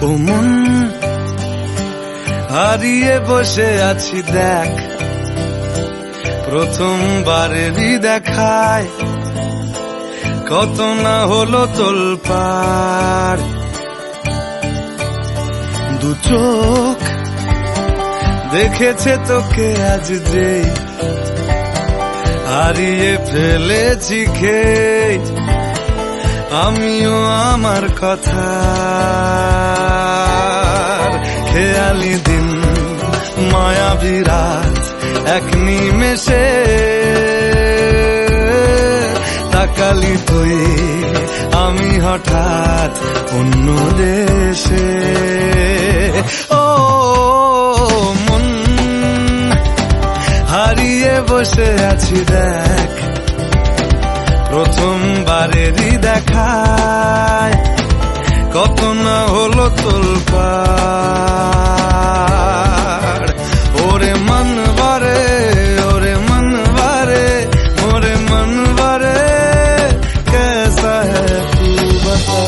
ও মন হারিয়ে বসে আছি দেখ, প্রথমবারেরই দেখায় কত না হলো তোলপাড়। দু চোখ দেখেছে তোকে আজ যেই হারিয়ে ফেলেছি খেয়ে আমিও আমার কথা। খেয়ালি দিন মায়াবী রাত এক নিমেষে তাকালি তুই আমি হঠাৎ অন্য দেশে। ও মন হারিয়ে বসে আছি দেখ, প্রথমবারেরই দেখায় কত না হলো তোলপাড়। ওরে মনবারে ওরে মনবারে ওরে মনবারে कैसा है तू बता।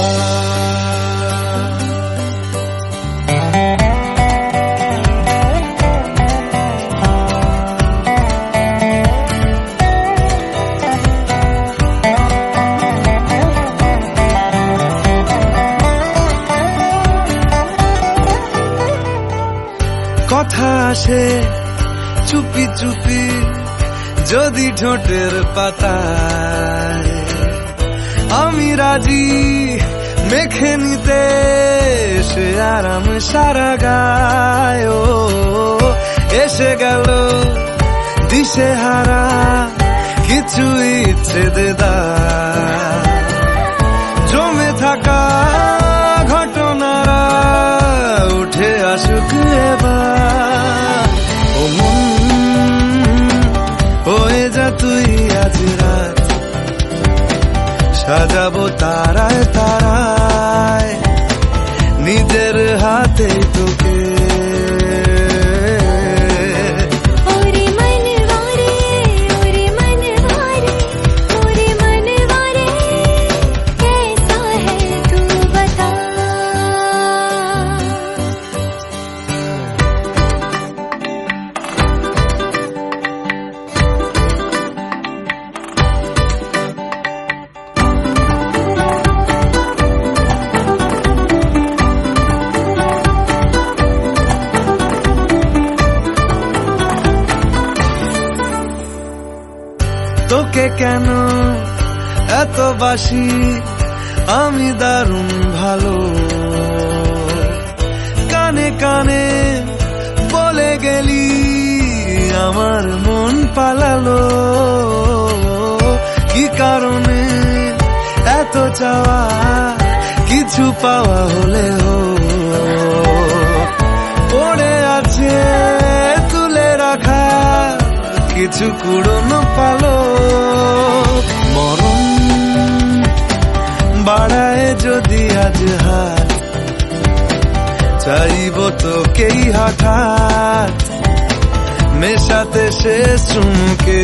কথা আসে চুপি চুপি যদি ঠোঁটের পাতায়, আমি রাজি মেখে নিতে সে আরাম সারা গায়। ও এসে গেল দিশে হারা কিছু ইচ্ছে দেদার, জমে থাকা ঘটনারা উঠে আসুক এবার। ও মন হয়ে যা তুই আজ রাত, সাজাবো তারায় তারায় নিজের হাতে তোকে। তোকে কেন এত বাসি আমি দারুণ ভালো, কানে কানে বলে গেলি আমার মন পালালো। কি কারণে এত চাওয়া কিছু পাওয়া হলেও পড়ে আছে তুলে রাখা কিছু কুড়নো পালো। মরণ বাড়ায় যদি আজ হাত, চাইব তোকেই হঠাৎ মেশাতে শেষ চুমকে।